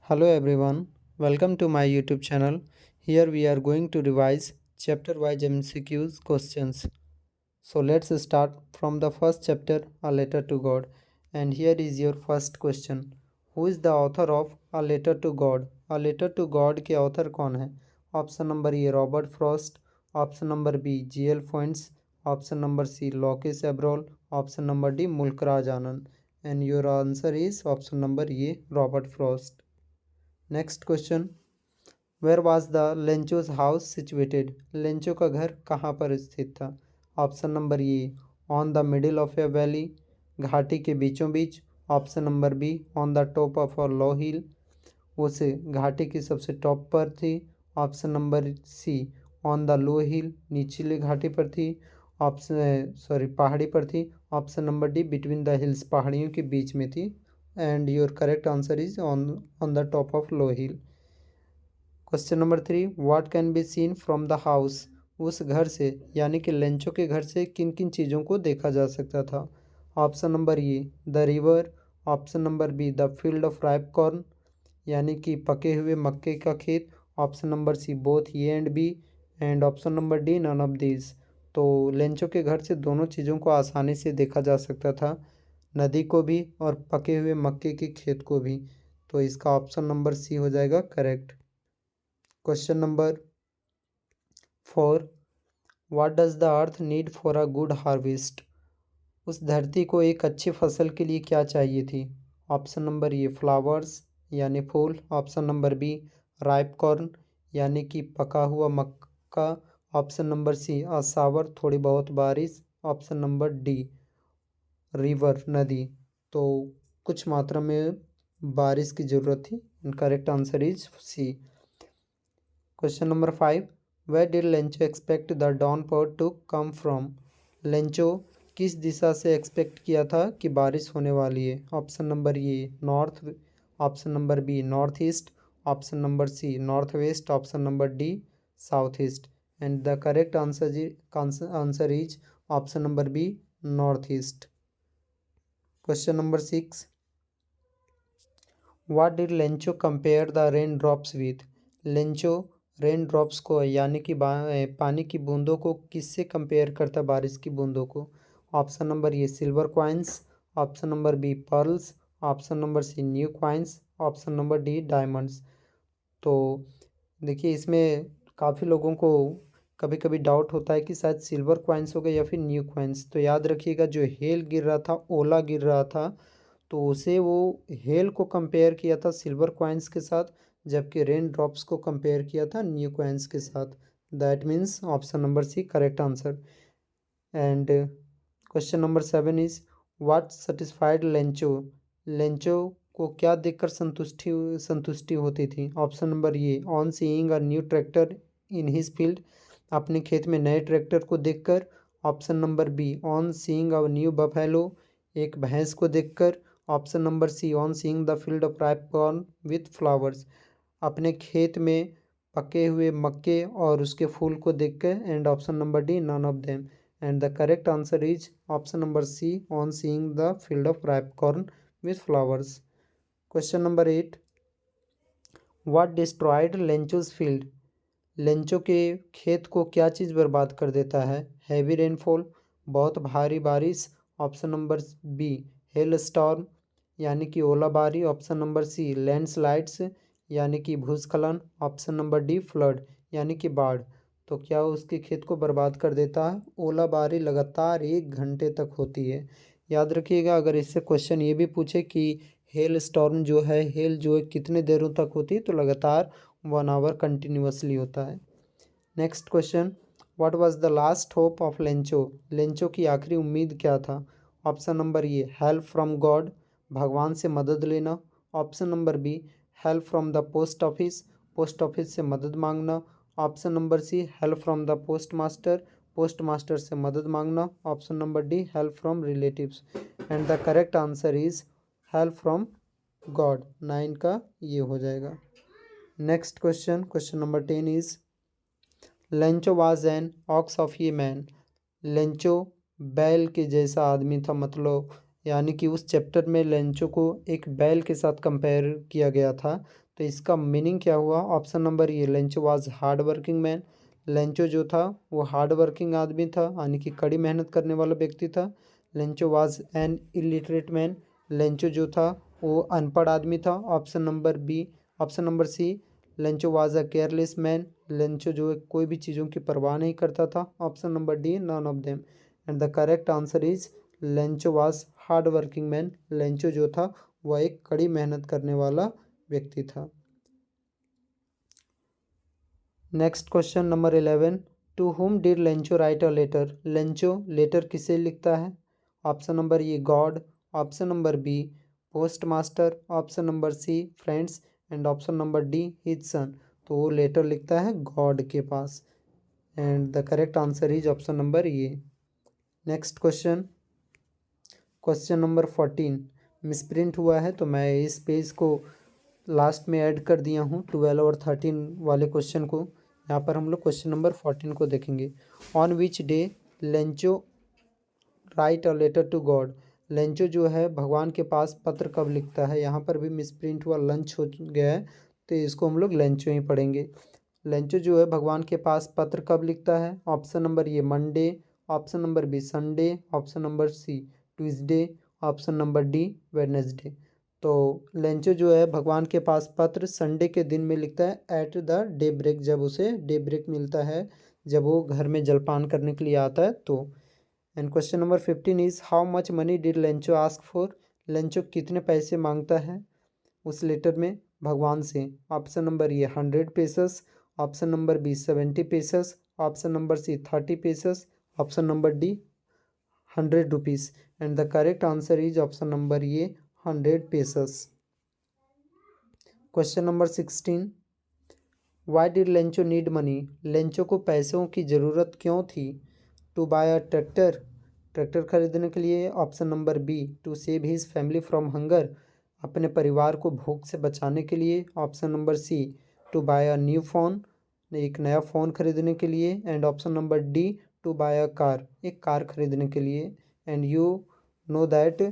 Hello everyone, welcome to my YouTube channel. Here we are going to revise chapter wise MCQs questions. So let's start from the first chapter, A Letter to God. And here is your first question. Who is the author of A Letter to God? A Letter to God के author कौन है? Option number A Robert Frost, option number B G L Fuentes, option number C Lokesh Abrol, option number D Mulk Raj Anand. And your answer is option number A Robert Frost. Next question. Where was the Lencho's house situated? Lencho का घर कहाँ पर स्थित था? Option number A on the middle of a valley, घाटी के बीचों बीच. Option number B on the top of a लो हिल, उस घाटी की सबसे टॉप पर थी. Option number C on the low hill, निचली घाटी पर थी. पहाड़ी पर थी. Option number D between the hills, पहाड़ियों के बीच में थी. And your correct answer is on the top of low hill. Question number 3. What can be seen from the house? उस घर से यानी कि लेंचो के घर से किन किन चीज़ों को देखा जा सकता था? Option number A the river, option number B the field of ripe corn यानी कि पके हुए मक्के का खेत. Option number C both A and B. And option number D none of these. तो लेंचो के घर से दोनों चीज़ों को आसानी से देखा जा सकता था, नदी को भी और पके हुए मक्के के खेत को भी. तो इसका ऑप्शन नंबर सी हो जाएगा correct. Question number 4. What does the earth need for a good harvest? उस धरती को एक अच्छी फसल के लिए क्या चाहिए थी? ऑप्शन नंबर ए फ्लावर्स यानी फूल, option number B ripe corn यानी कि पका हुआ मक्का, ऑप्शन नंबर सी असावर थोड़ी बहुत बारिश, ऑप्शन नंबर डी रिवर नदी. तो कुछ मात्रा में बारिश की ज़रूरत थी. Correct answer is C. Question number 5. Where did Lencho expect the downpour to come from? Lencho किस दिशा से एक्सपेक्ट किया था कि बारिश होने वाली है? Option number A north, option number B north east, option number C north west, option number D south east. And the correct answer is option number B north east. Question number 6. What did Lencho compare the rain drops with? Lencho rain drops को यानी कि पानी की बूंदों को किससे compare करता है? बारिश की बूंदों को. Option number A silver coins, option number B pearls, option number C new coins, option number D diamonds. तो देखिए इसमें काफ़ी लोगों को कभी कभी डाउट होता है कि शायद सिल्वर कॉइन्स हो गए या फिर न्यू कॉइन्स. तो याद रखिएगा जो हेल गिर रहा था, ओला गिर रहा था, तो उसे वो हेल को कंपेयर किया था सिल्वर कॉइन्स के साथ, जबकि रेन ड्रॉप्स को कंपेयर किया था न्यू कॉइन्स के साथ. That means option number C correct answer. And question number 7 is what satisfied Lencho? Lencho को क्या देखकर संतुष्टि होती थी? Option number A on seeing a new tractor in his field, अपने खेत में नए ट्रैक्टर को देखकर. Option number B on seeing a new buffalo, एक भैंस को देखकर. Option number C on seeing the field of ripe corn with flowers, अपने खेत में पके हुए मक्के और उसके फूल को देखकर. And option number D none of them. And the correct answer is option number C on seeing the field of ripe corn with flowers. Question number 8. What destroyed Lencho's field? Lencho के खेत को क्या चीज़ बर्बाद कर देता है? Heavy rainfall, बहुत भारी बारिश, option number B hail storm यानी कि ओलाबारी, ऑप्शन नंबर सी लैंडस्लाइड्स यानी कि भूस्खलन, ऑप्शन नंबर डी फ्लड यानी कि बाढ़. तो क्या उसके खेत को बर्बाद कर देता है? ओलाबारी लगातार 1 घंटे तक होती है. याद रखिएगा अगर इससे क्वेश्चन ये भी पूछे कि हेल स्टॉर्म जो है, हेल जो है कितने देरों तक होती है, तो लगातार 1 आवर कंटिन्यूसली होता है. Next question. What was the last hope of Lencho? Lencho की आखिरी उम्मीद क्या था? Option number A help from God, भगवान से मदद लेना. Option number B help from the post office, post office से मदद मांगना. Option number C help from the post master, post master से मदद मांगना. Option number D help from relatives. And the correct answer is help from God. 9 का ये हो जाएगा. Next question, question number 10 is Lencho was an ox of ये man. Lencho बैल के जैसा आदमी था, मतलब यानी कि उस चैप्टर में लेंचो को एक बैल के साथ कंपेयर किया गया था. तो इसका मीनिंग क्या हुआ? Option number A, Lencho was hard working man. Lencho जो था वो हार्ड वर्किंग आदमी था, यानी कि कड़ी मेहनत करने वाला व्यक्ति था। Lencho was an illiterate man. Lencho जो था वो अनपढ़ आदमी था। Option number B. Option number C, Lencho was a careless man. Lencho जो है कोई भी चीज़ों की परवाह नहीं करता था। Option number D, none of them. And the correct answer is Lencho was hard working man. Lencho जो था वह एक कड़ी मेहनत करने वाला व्यक्ति था। Next question number 11, to whom did Lencho write a letter. Lencho letter किसे लिखता है? Option number A, God. Option number B, post master. Option number C, friends. And option number D, his son. तो वो letter लिखता है God के पास। And the correct answer is option number A. Next question, question number 14 misprint हुआ है, तो मैं इस पेज को लास्ट में ऐड कर दिया हूँ 12 और 13 वाले क्वेश्चन को। यहाँ पर हम लोग क्वेश्चन नंबर 14 को देखेंगे। On which day Lencho write a letter to God. Lencho जो है भगवान के पास पत्र कब लिखता है? यहाँ पर भी मिसप्रिंट हुआ, लंच हो गया है, तो इसको हम लोग लेंचो ही पढ़ेंगे। लेंचो जो है भगवान के पास पत्र कब लिखता है? Option number A, Monday. Option number B, Sunday. Option number C, Tuesday. Option number D, Wednesday. तो लेंचो जो है भगवान के पास पत्र संडे के दिन में लिखता है, एट द डे ब्रेक, जब उसे डे ब्रेक मिलता है, जब वो घर में जलपान करने के लिए आता है तो। And question number 15 is, how much money did Lencho ask for. Lencho कितने पैसे मांगता है उस लेटर में भगवान से? Option number A, 100 pesos. Option number B, 70 pesos. Option number C, 30 pesos. Option number D, 100 rupees. And the correct answer is option number A, 100 pesos. Question number 16, why did Lencho need money. Lencho को पैसों की ज़रूरत क्यों थी? To buy a tractor, tractor खरीदने के लिए। Option number B, to save his family from hunger, अपने परिवार को भूख से बचाने के लिए। Option number C, to buy a new phone, एक नया फ़ोन खरीदने के लिए। And option number D, to buy a car, एक कार खरीदने के लिए। एंड यू नो दैट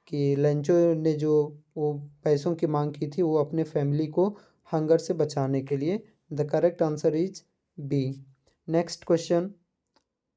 कि लेंचो ने जो वो पैसों की मांग की थी वो अपने फैमिली को हंगर से बचाने के लिए। The correct answer is B. Next question,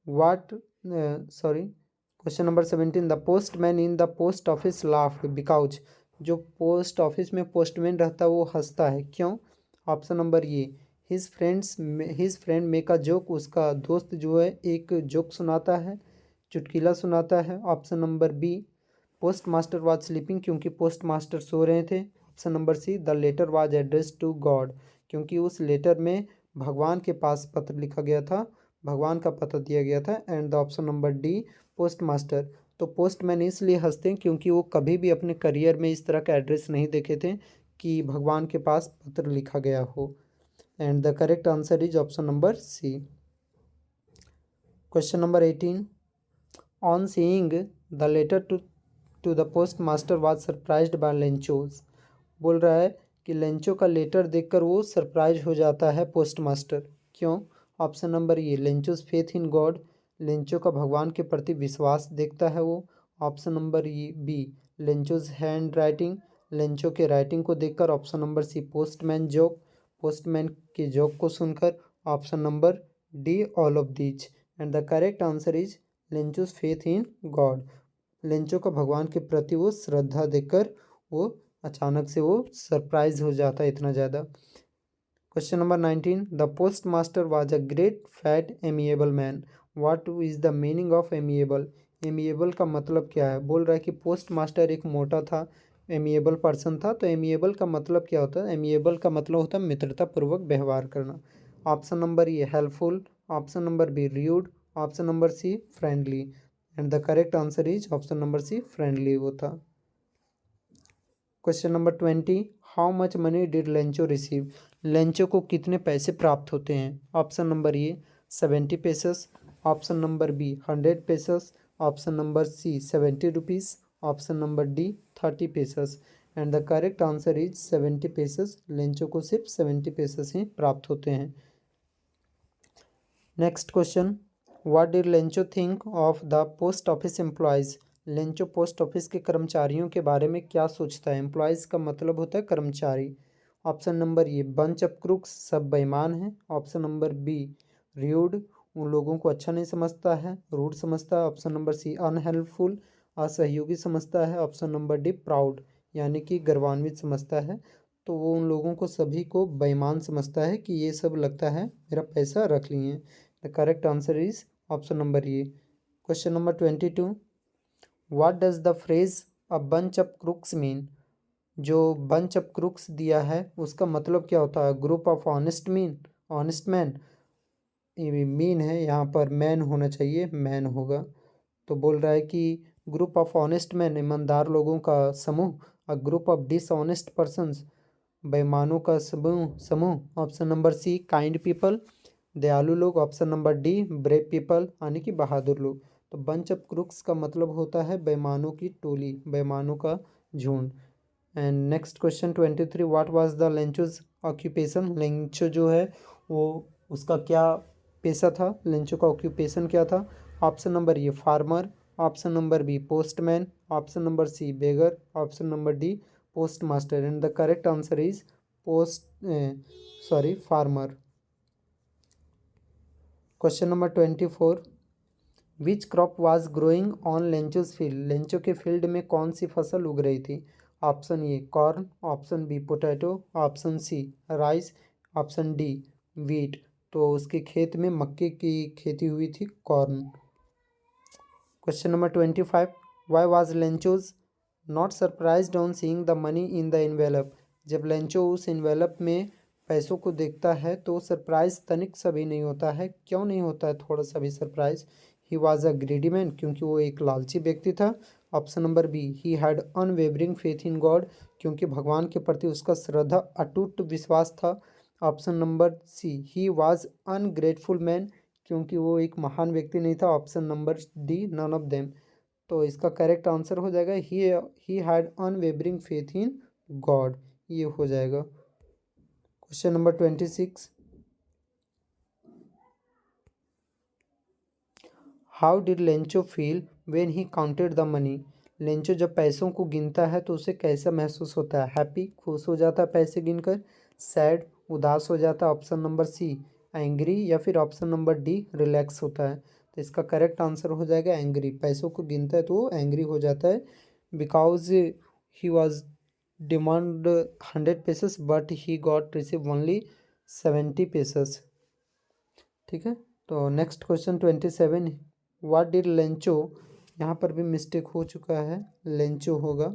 what sorry, question number 17, the postman in the post office laughed because. जो पोस्ट ऑफिस में पोस्टमैन रहता है वो हंसता है, क्यों? Option number A, his friend make a joke, उसका दोस्त जो है एक जोक सुनाता है, चुटकुला सुनाता है। Option number B, post master was sleeping, क्योंकि पोस्ट मास्टर सो रहे थे। Option number C, the letter was address to God, क्योंकि उस लेटर में भगवान के पास पत्र लिखा गया था, भगवान का पत्र दिया गया था। And the option number D, post master. तो पोस्टमैन इसलिए हंसते हैं क्योंकि वो कभी भी अपने करियर में इस तरह का एड्रेस नहीं देखे थे कि भगवान के पास पत्र लिखा गया हो। And the correct answer is option number C. Question number 18, on seeing the letter to the post master was surprised by Lencho's. बोल रहा है कि लेंचो का लेटर देखकर वो सरप्राइज हो जाता है पोस्ट मास्टर, क्यों? Option number A, Lencho's faith in God, Lencho का भगवान के प्रति विश्वास देखता है वो। Option number E B, Lencho's hand writing, Lencho के राइटिंग को देखकर। Option number C, postman joke, postman के जोक को सुनकर। Option number D, all of these. And the correct answer is Lencho's faith in God. Lencho का भगवान के प्रति वो श्रद्धा देखकर वो अचानक से वो सरप्राइज हो जाता है इतना ज़्यादा। Question number 19, the post master was a great fat amiable man, what is the meaning of amiable. Amiable का मतलब क्या है? बोल रहा है कि पोस्ट मास्टर एक मोटा था, एमिएबल पर्सन था। तो एमिएबल का मतलब क्या होता है? एमिएबल का मतलब होता है मित्रतापूर्वक व्यवहार करना। Option number A, helpful. Option number B, rude. Option number C, friendly. And the correct answer is option number C, friendly वो था। Question number 20, how much money did Lencho receive. Lencho को कितने पैसे प्राप्त होते हैं? Option number A, 70 pesos. Option number B, 100 pesos. Option number C, 70 rupees. Option number D, 30 pesos. And the correct answer is 70 pieces. Lencho को सिर्फ 70 pieces ही प्राप्त होते हैं। Next question, what did Lencho think of the post office employees. Lencho post office के कर्मचारियों के बारे में क्या सोचता है? एम्प्लॉयज़ का मतलब होता है कर्मचारी। Option number a bunch of crooks, सब बेईमान हैं। ऑप्शन नंबर बी र्यूड, उन लोगों को अच्छा नहीं समझता है, रूड समझता है। ऑप्शन नंबर सी अनहेल्पफुल, असहयोगी समझता है। ऑप्शन नंबर डी प्राउड, यानी कि गर्वान्वित समझता है। तो वो उन लोगों को सभी को बेईमान समझता है कि ये सब लगता है मेरा पैसा रख लिए। The correct answer is option number A. Question number 22, what does the phrase a bunch of crooks mean? जो बंच ऑफ क्रूक्स दिया है उसका मतलब क्या होता है? Group of honest man, mean है यहाँ पर, मैन होना चाहिए, मैन होगा। तो बोल रहा है कि ग्रुप ऑफ ऑनेस्ट मैन, ईमानदार लोगों का समूह। A group of dishonest persons, बेईमानों का समूह समूह। Option number C kind people, दयालु लोग। Option number D brave people, यानी कि बहादुर लोग। तो बंच ऑफ क्रूक्स का मतलब होता है बेईमानों की टोली, बेईमानों का झुंड। And next question 23, what was the Lencho's occupation? Lencho जो है वो उसका क्या पेशा था? लेंचो का ऑक्यूपेशन क्या था? Option number A farmer, option number B postman, option number C beggar, option number D post master. And the correct answer is farmer. Question number 24, which crop was growing on Lencho's field? Lencho के field में कौन सी फसल उग रही थी? Option A corn, option B potato, option C rice, option D wheat. तो उसके खेत में मक्के की खेती हुई थी, corn. Question number 25, why was Lencho's not surprised on seeing the money in the envelope? जब लेंचो उस एनवेलप में पैसों को देखता है तो सरप्राइज तनिक सा भी नहीं होता है। क्यों नहीं होता है थोड़ा सा भी surprise? He was a greedy man, क्योंकि वो एक लालची व्यक्ति था। Option number B he had unwavering faith in God, क्योंकि भगवान के प्रति उसका श्रद्धा अटूट विश्वास था। Option number C he was ungrateful man, क्योंकि वो एक महान व्यक्ति नहीं था। Option number D none of them. तो इसका करेक्ट आंसर हो जाएगा he had unwavering faith in God, ये हो जाएगा। Question number 26, how did Lencho feel when he counted the money? Lencho जब पैसों को गिनता है तो उसे कैसा महसूस होता है? हैप्पी, खुश हो जाता है पैसे गिनकर, सैड, उदास हो जाता है। ऑप्शन नंबर सी एंग्री, या फिर ऑप्शन नंबर डी रिलैक्स होता है। तो इसका करेक्ट आंसर हो जाएगा एंग्री। पैसों को गिनता है तो वो एंग्री हो जाता है, because he was demand 100 pesos but he got receive only 70 pesos. ठीक है। तो next question 27, what did Lencho? यहाँ पर भी मिस्टेक हो चुका है, लेंचो होगा,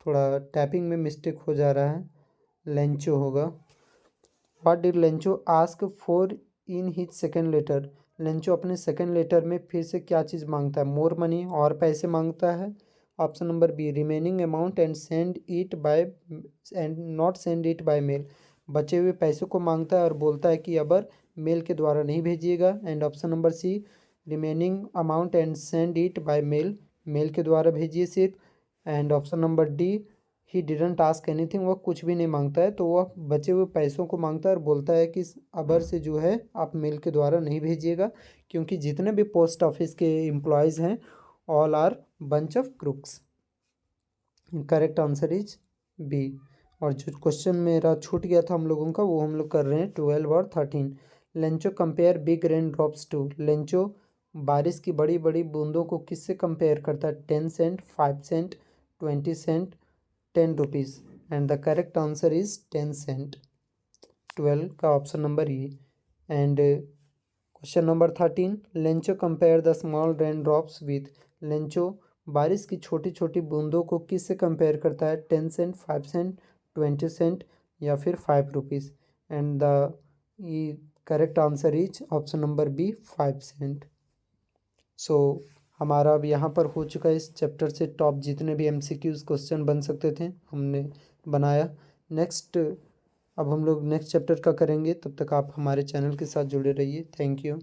थोड़ा टैपिंग में मिस्टेक हो जा रहा है, लेंचो होगा। What did Lencho ask for in his second letter? Lencho अपने सेकेंड लेटर में फिर से क्या चीज़ मांगता है? मोर मनी, और पैसे मांगता है। Option number B remaining amount and send it by and not send it by mail, बचे हुए पैसों को मांगता है और बोलता है कि अबर मेल के द्वारा नहीं भेजिएगा। And option number C remaining amount and send it by mail, mail के द्वारा भेजिए सिर्फ। And option number D he didn't ask anything, वह कुछ भी नहीं मांगता है, तो वह बचे हुए पैसों को मांगता है और बोलता है कि अबर से जो है आप मेल के द्वारा नहीं भेजिएगा, क्योंकि जितने भी पोस्ट ऑफिस के एम्प्लॉयज़ हैं all are bunch of crooks. Correct answer is B. और जो क्वेश्चन मेरा छूट गया था हम लोगों का, वो हम लोग कर रहे हैं 12 और 13। Lencho compare big rain drops to? Lencho बारिश की बड़ी बड़ी बूंदों को किससे कंपेयर करता है? 10 cent, 5 cent, 20 cent, 10 rupees. And the correct answer is 10 cent. 12 का option number E. And question number 13, Lencho compare the small rain drops with? Lencho बारिश की छोटी छोटी बूंदों को किससे कंपेयर करता है? 10 सेंट, 5 सेंट, 20 सेंट, या फिर 5 rupees. And the correct answer is option number B 5 cent. So हमारा अब यहाँ पर हो चुका है इस चैप्टर से टॉप जितने भी MCQs क्वेश्चन बन सकते थे हमने बनाया। नेक्स्ट अब हम लोग नेक्स्ट चैप्टर का करेंगे, तब तक आप हमारे चैनल के साथ जुड़े रहिए। Thank you.